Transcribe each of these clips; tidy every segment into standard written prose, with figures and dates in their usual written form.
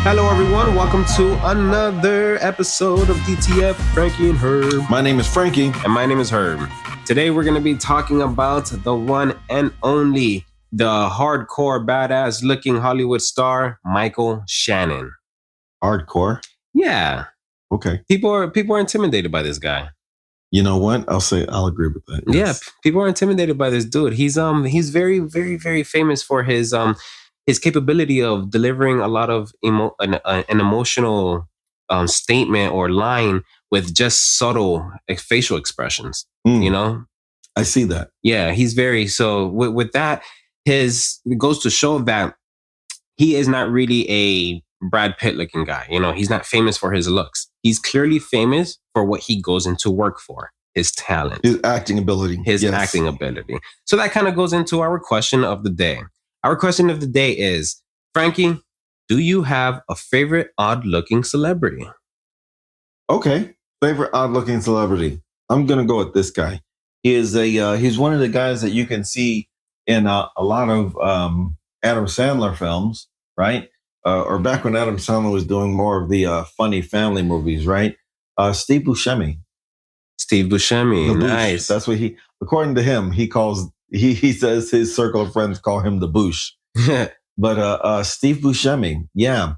Hello, everyone. Welcome to another episode of DTF Frankie and Herb. My name is Frankie. And my name is Herb. Today, we're going to be talking about the one and only, the hardcore, badass looking Hollywood star, Michael Shannon. Hardcore? Yeah. Okay. People are intimidated by this guy. You know what? I'll agree with that. Yes. Yeah, people are intimidated by this dude. He's very, very, very famous for his capability of delivering a lot of an emotional statement or line with just subtle facial expressions. You know, I see that. Yeah, he's very so. With that, it goes to show that he is not really a Brad Pitt looking guy. You know, he's not famous for his looks. He's clearly famous for what he goes into work for. His talent. His acting ability. Acting ability. So that kind of goes into our question of the day. Our question of the day is, Frankie, do you have a favorite odd-looking celebrity? Okay. Favorite odd-looking celebrity. I'm going to go with this guy. He's one of the guys that you can see in a lot of Adam Sandler films, right? Or back when Adam Sandler was doing more of the funny family movies, right? Steve Buscemi. Steve Buscemi, nice. That's what according to him, he says his circle of friends call him the Bush. But Steve Buscemi, yeah.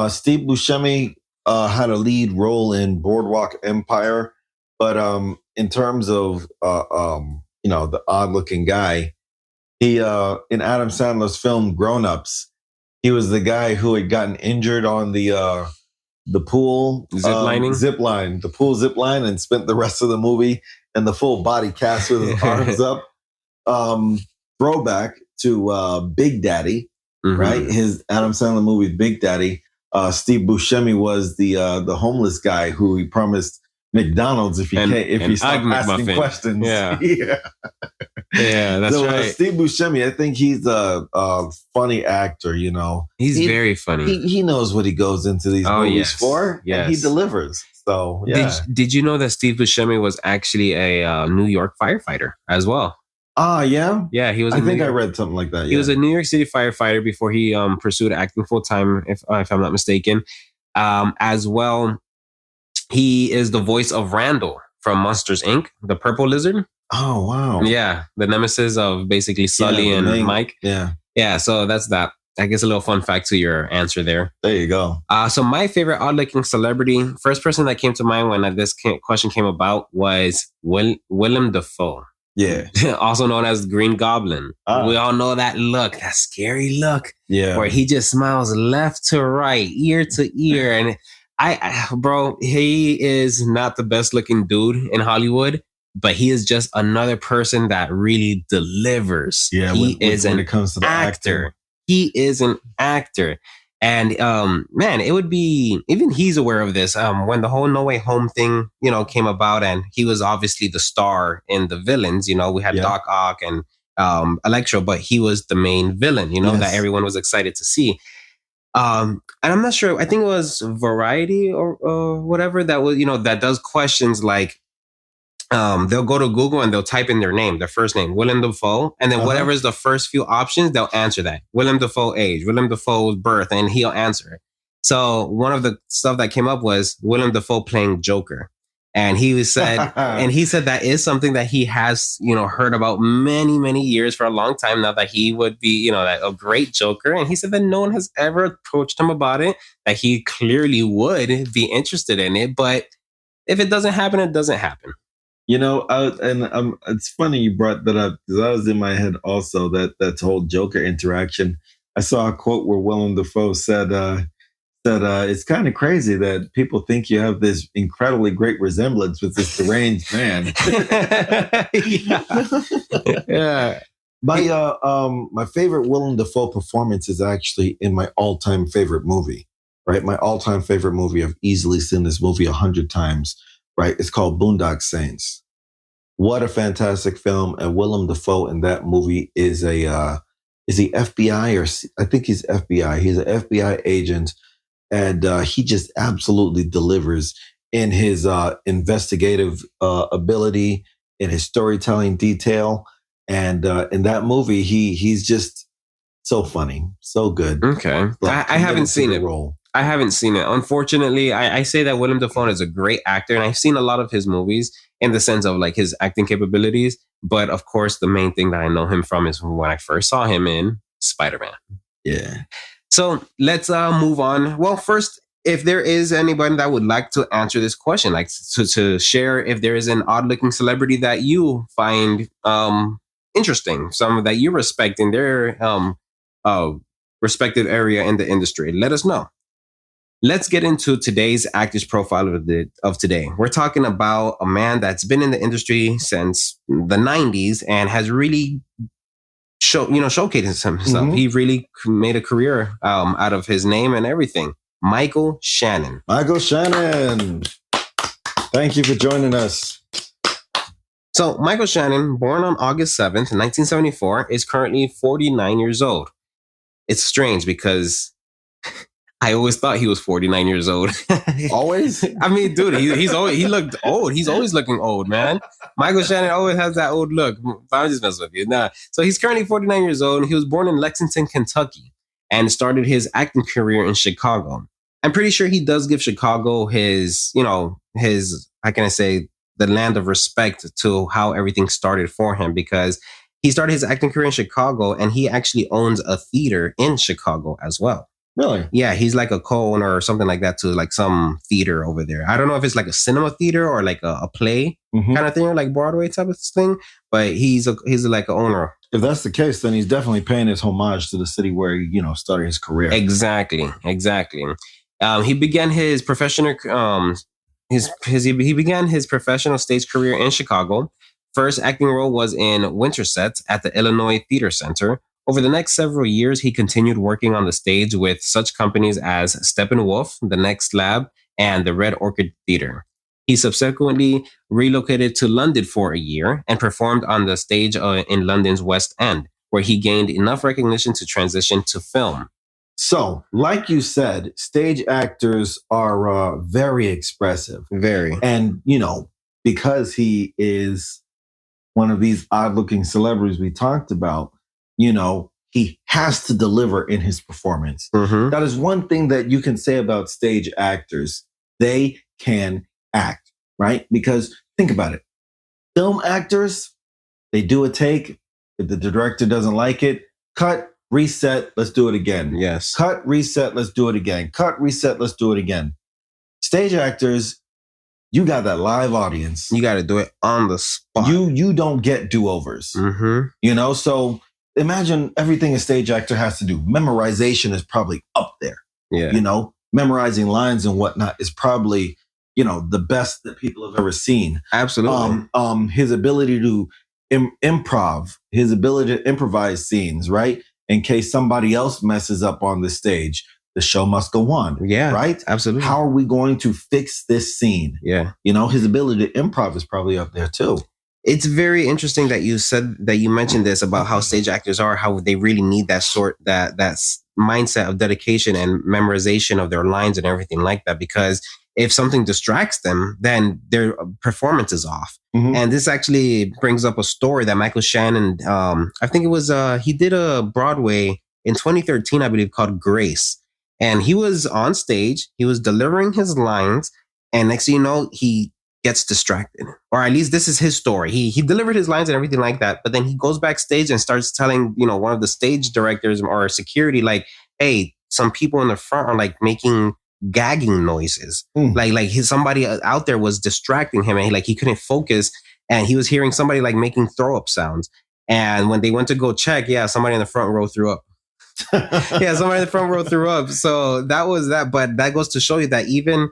Steve Buscemi had a lead role in Boardwalk Empire. But in terms of, the odd-looking guy, he in Adam Sandler's film Grown Ups, he was the guy who had gotten injured on the pool zip line, and spent the rest of the movie in the full body cast with his arms up. Throwback to Big Daddy, right? His Adam Sandler movie Big Daddy. Steve Buscemi was the homeless guy who he promised McDonald's if you stop asking questions. Yeah. Yeah, that's right. Steve Buscemi, I think he's a funny actor, you know. He's very funny. He knows what he goes into these movies for, and he delivers. So, yeah. Did you know that Steve Buscemi was actually a New York firefighter as well? Yeah? Yeah, he was. I read something like that. He was a New York City firefighter before he pursued acting full time, if I'm not mistaken. As well, he is the voice of Randall from Monsters, Inc., the purple lizard. Oh, wow. Yeah, the nemesis of basically Sully and Mike. Yeah. Yeah, so that's that. I guess a little fun fact to your answer there. There you go. So my favorite odd-looking celebrity, first person that came to mind when this question came about was Willem Dafoe. Yeah. Also known as Green Goblin. We all know that look, that scary look. Yeah. Where he just smiles left to right, ear to ear. And he is not the best looking dude in Hollywood, but he is just another person that really delivers. Yeah, when it comes to the actor. He is an actor. And man, it would be, even he's aware of this. When the whole No Way Home thing, came about, and he was obviously the star in the villains. We had Doc Ock and Electro, but he was the main villain, that everyone was excited to see. And I'm not sure, I think it was Variety or whatever that was, that does questions like, they'll go to Google and they'll type in their first name, Willem Dafoe, and then whatever is the first few options, they'll answer that. Willem Dafoe age, Willem Dafoe's birth, and he'll answer it. So one of the stuff that came up was Willem Dafoe playing Joker. And he said that is something that he has, heard about many, many years for a long time now, that he would be, a great Joker. And he said that no one has ever approached him about it, that he clearly would be interested in it. But if it doesn't happen, it doesn't happen. It's funny you brought that up, because I was in my head also that whole Joker interaction. I saw a quote where Willem Dafoe said it's kind of crazy that people think you have this incredibly great resemblance with this deranged man. Yeah. My favorite Willem Dafoe performance is actually in my all-time favorite movie, right? My all-time favorite movie. I've easily seen this movie 100 times. Right, it's called Boondock Saints. What a fantastic film! And Willem Dafoe in that movie is he FBI or I think he's FBI. He's an FBI agent, and he just absolutely delivers in his investigative ability, in his storytelling detail, and in that movie he's just so funny, so good. Okay, I haven't seen it. Role. I haven't seen it. Unfortunately, I say that Willem Dafoe is a great actor, and I've seen a lot of his movies in the sense of like his acting capabilities. But of course, the main thing that I know him from is when I first saw him in Spider-Man. Yeah. So let's move on. Well, first, if there is anybody that would like to answer this question, like to share if there is an odd-looking celebrity that you find interesting, some that you respect in their respective area in the industry, let us know. Let's get into today's actor's profile of today. We're talking about a man that's been in the industry since the 90s and has really showcased himself. Mhm. He really made a career out of his name and everything. Michael Shannon. Michael Shannon. Thank you for joining us. So Michael Shannon, born on August 7th, 1974, is currently 49 years old. It's strange because I always thought he was 49 years old. Always? I mean, dude, he looked old. He's always looking old, man. Michael Shannon always has that old look. I'm just messing with you. Nah. So he's currently 49 years old. And he was born in Lexington, Kentucky, and started his acting career in Chicago. I'm pretty sure he does give Chicago his, how can I say, the land of respect to how everything started for him, because he started his acting career in Chicago and he actually owns a theater in Chicago as well. Really? Yeah, he's like a co-owner or something like that to like some theater over there. I don't know if it's like a cinema theater or like a play kind of thing, or like Broadway type of thing. But he's like an owner. If that's the case, then he's definitely paying his homage to the city where he, started his career. Exactly. He began his professional he began his professional stage career in Chicago. First acting role was in Winterset at the Illinois Theater Center. Over the next several years, he continued working on the stage with such companies as Steppenwolf, The Next Lab, and the Red Orchid Theater. He subsequently relocated to London for a year and performed on the stage in London's West End, where he gained enough recognition to transition to film. So, like you said, stage actors are very expressive. Very. And, because he is one of these odd-looking celebrities we talked about, he has to deliver in his performance. Mm-hmm. That is one thing that you can say about stage actors. They can act, right? Because think about it. Film actors, they do a take. If the director doesn't like it, cut, reset, let's do it again. Yes. Cut, reset, let's do it again. Cut, reset, let's do it again. Stage actors, you got that live audience. You got to do it on the spot. You don't get do-overs. Mm-hmm. So imagine everything a stage actor has to do. Memorization is probably up there. Yeah. Memorizing lines and whatnot is probably, the best that people have ever seen. Absolutely. His ability to improv, his ability to improvise scenes, right? In case somebody else messes up on the stage, the show must go on. Yeah. Right? Absolutely. How are we going to fix this scene? Yeah. His ability to improv is probably up there too. It's very interesting that you mentioned this about how stage actors are, how they really need that mindset of dedication and memorization of their lines and everything like that. Because if something distracts them, then their performance is off. Mm-hmm. And this actually brings up a story that Michael Shannon, I think it was, he did a Broadway in 2013, I believe, called Grace. And he was on stage, he was delivering his lines, and next thing you know, he gets distracted, or at least this is his story. He delivered his lines and everything like that, but then he goes backstage and starts telling, one of the stage directors or security, like, hey, some people in the front are like making gagging noises. Like somebody out there was distracting him, and he couldn't focus, and he was hearing somebody like making throw up sounds. And when they went to go check, somebody in the front row threw up. Somebody in the front row threw up. So that was that. But that goes to show you that even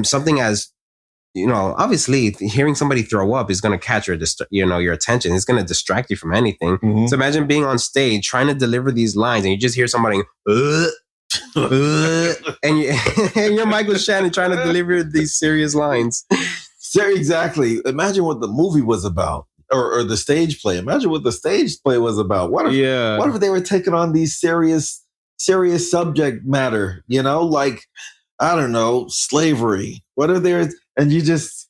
something as, obviously hearing somebody throw up is going to catch your attention. It's going to distract you from anything. Mm-hmm. So imagine being on stage trying to deliver these lines, and you just hear somebody and you're Michael Shannon trying to deliver these serious lines. Exactly. Imagine what the movie was about, or the stage play. Imagine what the stage play was about. What if they were taking on these serious subject matter? Like, I don't know, slavery. What if they're, and you just,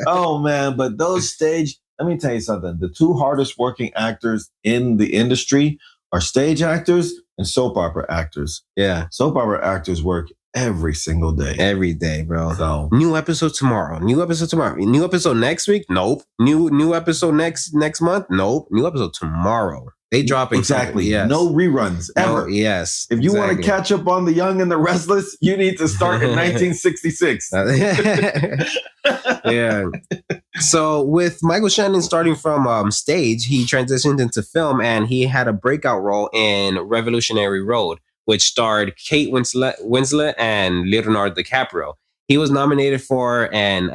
oh man! But those stage let me tell you something. The two hardest working actors in the industry are stage actors and soap opera actors. Yeah. Soap opera actors work every single day. Every day, bro. So new episode tomorrow. New episode tomorrow. New episode next week? Nope. New episode next month? Nope. New episode tomorrow. They dropping exactly. Yes. No reruns ever. No, yes. If you want to catch up on The Young and the Restless, you need to start in 1966. Yeah. So with Michael Shannon starting from stage, he transitioned into film, and he had a breakout role in Revolutionary Road, which starred Kate Winslet and Leonardo DiCaprio. He was nominated for an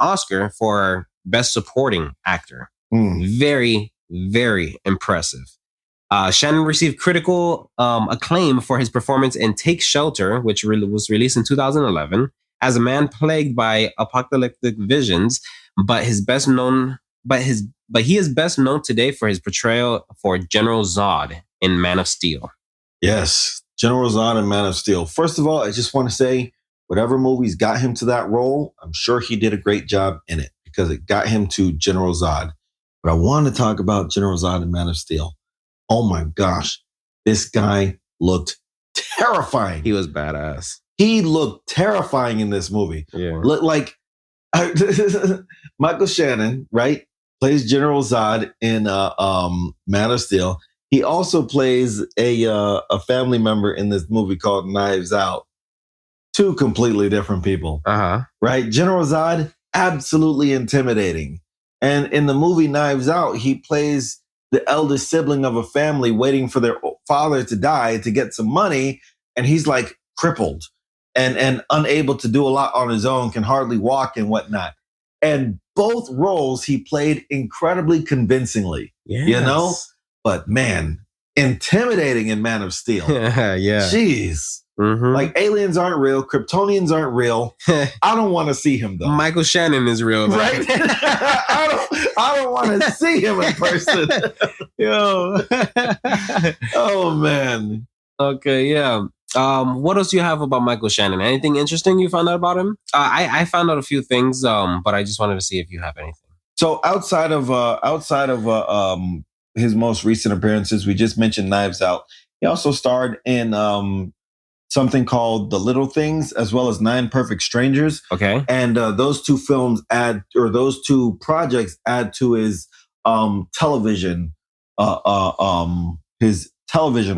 Oscar for Best Supporting Actor. Very, very impressive. Shannon received critical acclaim for his performance in Take Shelter, which was released in 2011, as a man plagued by apocalyptic visions. But he is best known today for his portrayal for General Zod in Man of Steel. Yes, General Zod in Man of Steel. First of all, I just want to say, whatever movies got him to that role, I'm sure he did a great job in it because it got him to General Zod. But I want to talk about General Zod in Man of Steel. Oh my gosh, this guy looked terrifying. He was badass. He looked terrifying in this movie. Yeah. Like Michael Shannon, right, plays General Zod in Man of Steel. He also plays a family member in this movie called Knives Out. Two completely different people. Right? General Zod, absolutely intimidating. And in the movie Knives Out, he plays the eldest sibling of a family waiting for their father to die to get some money. And he's like crippled and unable to do a lot on his own, can hardly walk and whatnot. And both roles he played incredibly convincingly, you know? But man, intimidating in Man of Steel. Yeah. Jeez. Like aliens aren't real. Kryptonians aren't real. I don't want to see him though. Michael Shannon is real, though. Right? I don't want to see him in person. Yo. Oh man. Okay, yeah. What else do you have about Michael Shannon? Anything interesting you found out about him? I found out a few things, but I just wanted to see if you have anything. So outside of his most recent appearances, we just mentioned Knives Out. He also starred in something called The Little Things, as well as Nine Perfect Strangers. Okay. And those two projects add to his television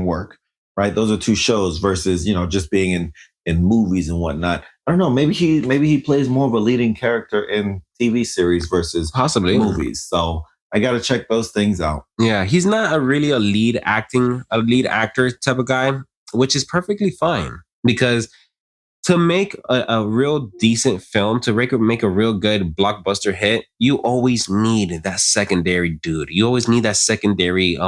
work, right? Those are two shows versus, just being in movies and whatnot. I don't know. Maybe he plays more of a leading character in TV series versus possibly movies. So I got to check those things out. Yeah, he's not really a lead actor type of guy, which is perfectly fine, because to make a real decent film, to make a real good blockbuster hit, you always need that secondary dude. You always need that secondary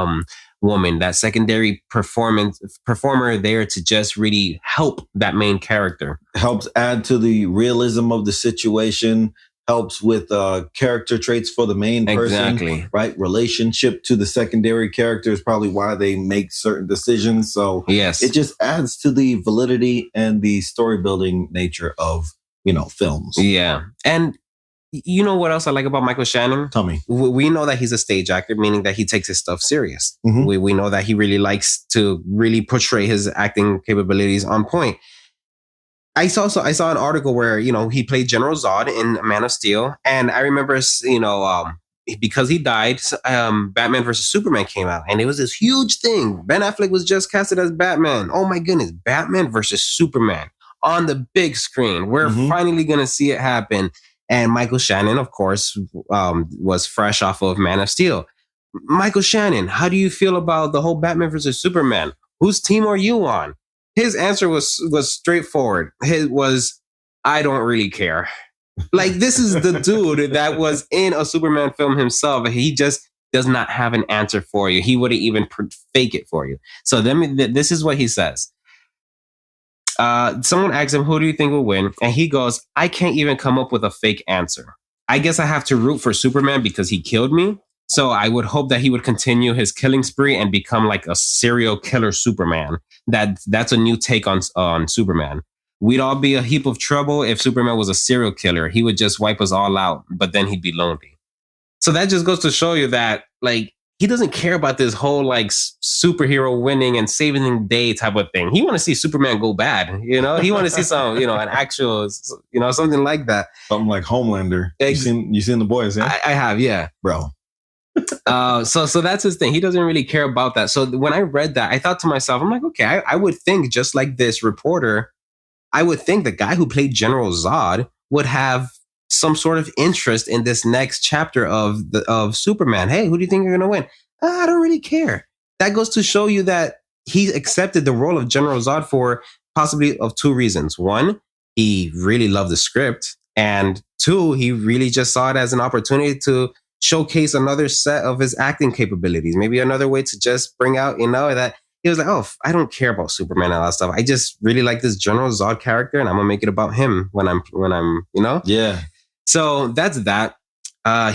woman, that secondary performer there to just really help that main character. Helps add to the realism of the situation. Helps with character traits for the main person, exactly. Right? Relationship to the secondary character is probably why they make certain decisions. So yes, it just adds to the validity and the story building nature of, films. Yeah. And you know what else I like about Michael Shannon? Tell me. We know that he's a stage actor, meaning that he takes his stuff serious. Mm-hmm. We know that he really likes to really portray his acting capabilities on point. I saw an article where, he played General Zod in Man of Steel. And I remember, because he died, Batman versus Superman came out. And it was this huge thing. Ben Affleck was just casted as Batman. Oh my goodness, Batman versus Superman on the big screen. We're finally going to see it happen. And Michael Shannon, of course, was fresh off of Man of Steel. Michael Shannon, how do you feel about the whole Batman versus Superman? Whose team are you on? His answer was straightforward. It was, I don't really care. Like, this is the dude that was in a Superman film himself. He just does not have an answer for you. He wouldn't even fake it for you. So this is what he says. Someone asked him, who do you think will win? And he goes, I can't even come up with a fake answer. I guess I have to root for Superman because he killed me. So I would hope that he would continue his killing spree and become like a serial killer Superman. That's a new take on Superman. We'd all be a heap of trouble if Superman was a serial killer. He would just wipe us all out, but then he'd be lonely. So that just goes to show you that, like, he doesn't care about this whole like superhero winning and saving the day type of thing. He want to see Superman go bad. He want to see some, an actual, something like that. Something like Homelander. You seen The Boys, yeah? I have, yeah, bro. So that's his thing. He doesn't really care about that. So when I read that, I thought to myself, I'm like, okay, I would think just like this reporter, I would think the guy who played General Zod would have some sort of interest in this next chapter of Superman. Hey, who do you think you're going to win? I don't really care. That goes to show you that he accepted the role of General Zod for possibly of two reasons. One, he really loved the script. And two, he really just saw it as an opportunity to showcase another set of his acting capabilities. Maybe another way to just bring out, that he was like, oh, I don't care about Superman and all that stuff. I just really like this General Zod character, and I'm gonna make it about him when I'm, Yeah. So that's that.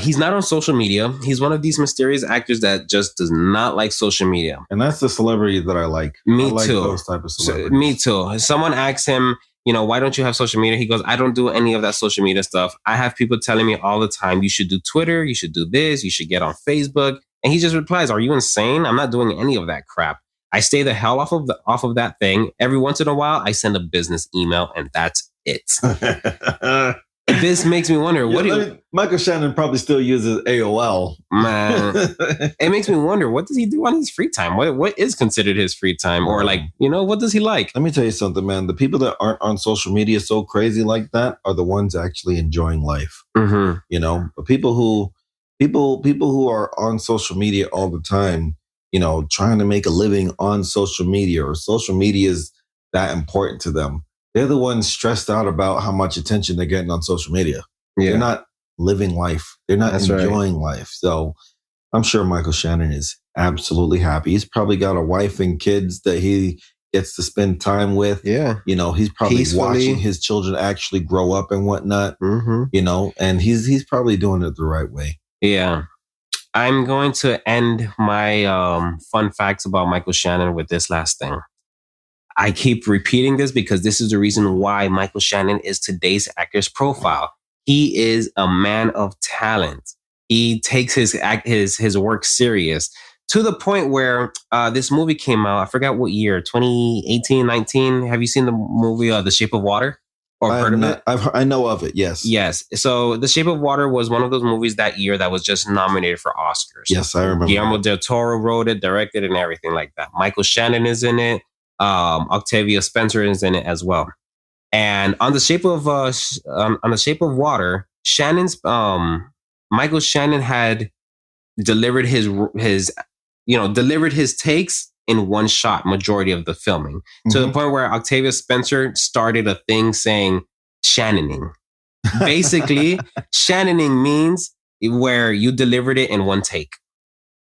He's not on social media. He's one of these mysterious actors that just does not like social media. And that's the celebrity that I like. Me I like too. Those type of celebrities. Me too. Someone asks him, why don't you have social media? He goes, I don't do any of that social media stuff. I have people telling me all the time, you should do Twitter, you should do this, you should get on Facebook. And he just replies, are you insane? I'm not doing any of that crap. I stay the hell off of that thing. Every once in a while, I send a business email, and that's it. This makes me wonder, Michael Shannon probably still uses AOL. Man, it makes me wonder, what does he do on his free time? What is considered his free time? Or what does he like? Let me tell you something, man. The people that aren't on social media so crazy like that are the ones actually enjoying life. Mm-hmm. But people who are on social media all the time, trying to make a living on social media, or social media is that important to them. They're the ones stressed out about how much attention they're getting on social media. Yeah. They're not living life. They're not enjoying life. So I'm sure Michael Shannon is absolutely happy. He's probably got a wife and kids that he gets to spend time with. Yeah. He's probably watching his children actually grow up and whatnot, and he's probably doing it the right way. Yeah. I'm going to end my fun facts about Michael Shannon with this last thing. I keep repeating this because this is the reason why Michael Shannon is today's actor's profile. He is a man of talent. He takes his work serious to the point where this movie came out. I forgot what year, 2018, 19. Have you seen the movie The Shape of Water? Or heard of it? I know of it, yes. Yes. So The Shape of Water was one of those movies that year that was just nominated for Oscars. Yes, I remember. Guillermo del Toro wrote it, directed, and everything like that. Michael Shannon is in it. Octavia Spencer is in it as well. And on The Shape of Water, Michael Shannon had delivered his takes in one shot majority of the filming, to the point where Octavia Spencer started a thing saying Shannoning. Basically, Shannoning means where you delivered it in one take.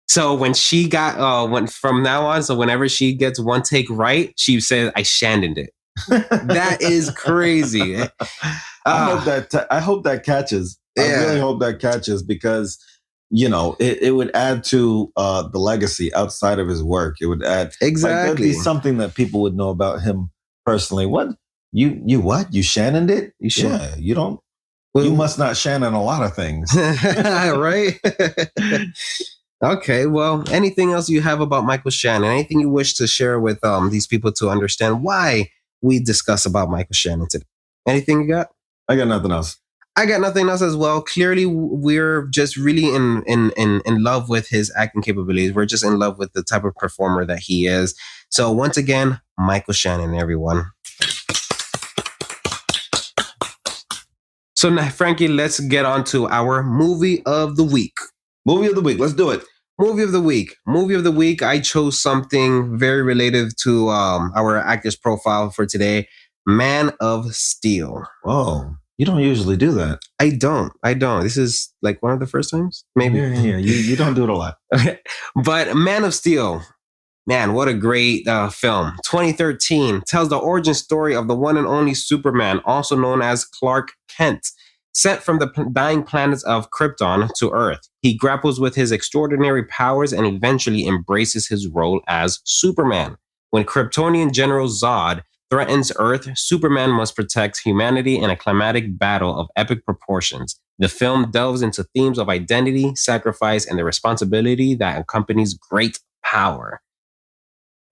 So when she got from now on, so whenever she gets one take right, she says, I Shannoned it. That is crazy. I hope that catches. Yeah. I really hope that catches, because it would add to the legacy outside of his work. It would add that'd be something that people would know about him personally. What you what? You Shannoned it? You should. Yeah, you don't. Well, you must not Shannon a lot of things, right? Okay. Well, anything else you have about Michael Shannon? Anything you wish to share with these people to understand why we discuss about Michael Shannon today? Anything you got? I got nothing else. I got nothing else as well. Clearly, we're just really in love with his acting capabilities. We're just in love with the type of performer that he is. So once again, Michael Shannon, everyone. So now, Frankie, let's get on to our movie of the week. Movie of the week. Let's do it. Movie of the week. Movie of the week. I chose something very related to our actor's profile for today. Man of Steel. Oh. You don't usually do that. I don't. This is like one of the first times, maybe. Yeah. You don't do it a lot. But Man of Steel, man, what a great film. 2013 tells the origin story of the one and only Superman, also known as Clark Kent. Sent from the dying planets of Krypton to Earth, he grapples with his extraordinary powers and eventually embraces his role as Superman. When Kryptonian General Zod threatens Earth, Superman must protect humanity in a climatic battle of epic proportions. The film delves into themes of identity, sacrifice, and the responsibility that accompanies great power.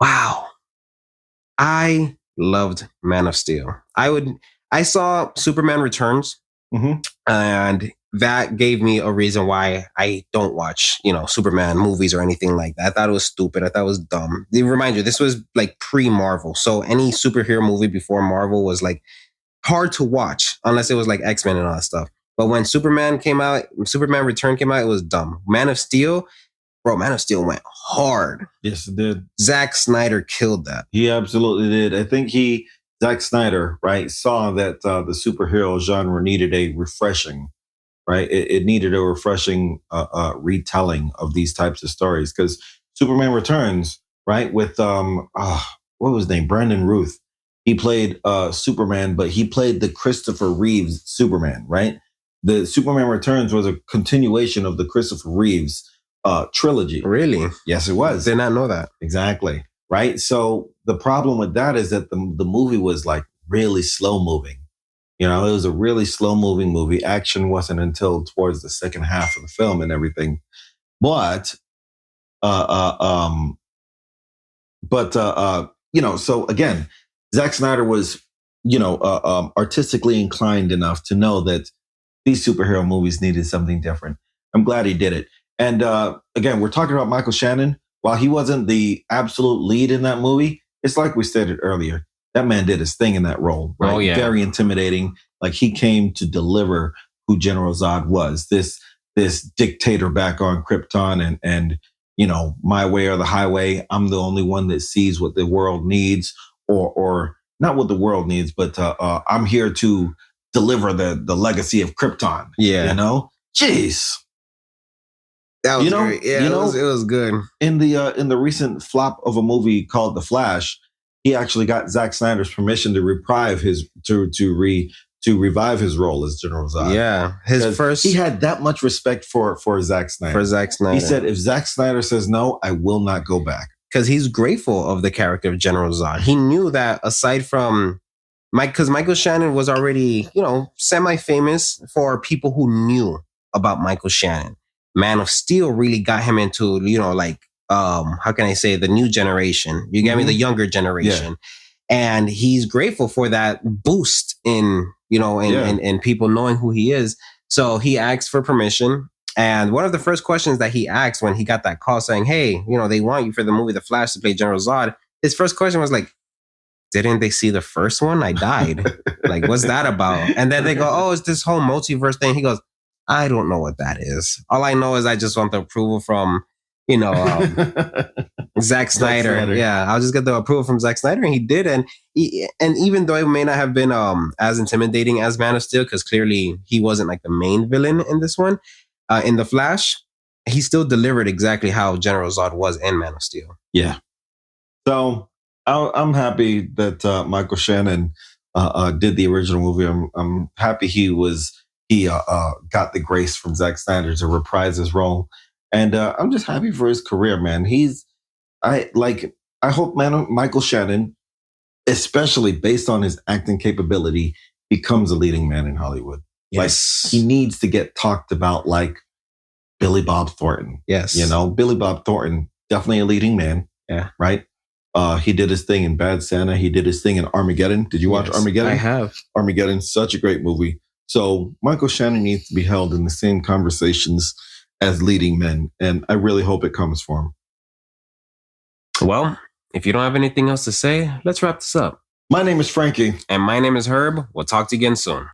Wow. I loved Man of Steel. I saw Superman Returns, and that gave me a reason why I don't watch, Superman movies or anything like that. I thought it was stupid. I thought it was dumb. Remind you, this was like pre-Marvel. So any superhero movie before Marvel was like hard to watch unless it was like X-Men and all that stuff. But when Superman Return came out, it was dumb. Man of Steel went hard. Yes, it did. Zack Snyder killed that. He absolutely did. I think Zack Snyder, right, saw that the superhero genre needed a refreshing, right? It needed a refreshing retelling of these types of stories, because Superman Returns, right, with what was his name, Brandon Routh. He played Superman, but he played the Christopher Reeves Superman, right? The Superman Returns was a continuation of the Christopher Reeves trilogy. Really? Yes, it was. Did not know that. Exactly. Right. So the problem with that is that the movie was like really slow moving. It was a really slow moving movie. Action wasn't until towards the second half of the film and everything. But, so again, Zack Snyder was, artistically inclined enough to know that these superhero movies needed something different. I'm glad he did it. And again, we're talking about Michael Shannon. While he wasn't the absolute lead in that movie, it's like we stated earlier, that man did his thing in that role. Right? Oh, yeah. Very intimidating. Like, he came to deliver who General Zod was. This dictator back on Krypton, and my way or the highway. I'm the only one that sees what the world needs, or not what the world needs, but I'm here to deliver the legacy of Krypton. Yeah. Jeez. That was great. Yeah, it was good. In the recent flop of a movie called The Flash, he actually got Zack Snyder's permission to revive his role as General Zod. Yeah, he had that much respect for Zack Snyder. He said, if Zack Snyder says no, I will not go back. Because he's grateful of the character of General Zod. He knew that aside from because Michael Shannon was already, semi-famous for people who knew about Michael Shannon. Man of Steel really got him into, how can I say, the new generation. You get me? The younger generation. Yeah. And he's grateful for that boost in people knowing who he is. So he asked for permission. And one of the first questions that he asked when he got that call saying, hey, they want you for the movie The Flash to play General Zod, his first question was like, didn't they see the first one? I died. Like, what's that about? And then they go, oh, it's this whole multiverse thing. He goes, I don't know what that is. All I know is I just want the approval from, Zack Snyder. Yeah, I'll just get the approval from Zack Snyder, and he did. And even though it may not have been as intimidating as Man of Steel, because clearly he wasn't like the main villain in this one, in The Flash, he still delivered exactly how General Zod was in Man of Steel. Yeah. So I'm happy that Michael Shannon did the original movie. I'm happy he got the grace from Zack Snyder to reprise his role. And I'm just happy for his career, man. I hope Michael Shannon, especially based on his acting capability, becomes a leading man in Hollywood. Yes. Like, he needs to get talked about like Billy Bob Thornton. Yes. Billy Bob Thornton, definitely a leading man. Yeah. Right? He did his thing in Bad Santa. He did his thing in Armageddon. Did you watch Armageddon? I have. Armageddon, such a great movie. So Michael Shannon needs to be held in the same conversations as leading men. And I really hope it comes for him. Well, if you don't have anything else to say, let's wrap this up. My name is Frankie. And my name is Herb. We'll talk to you again soon.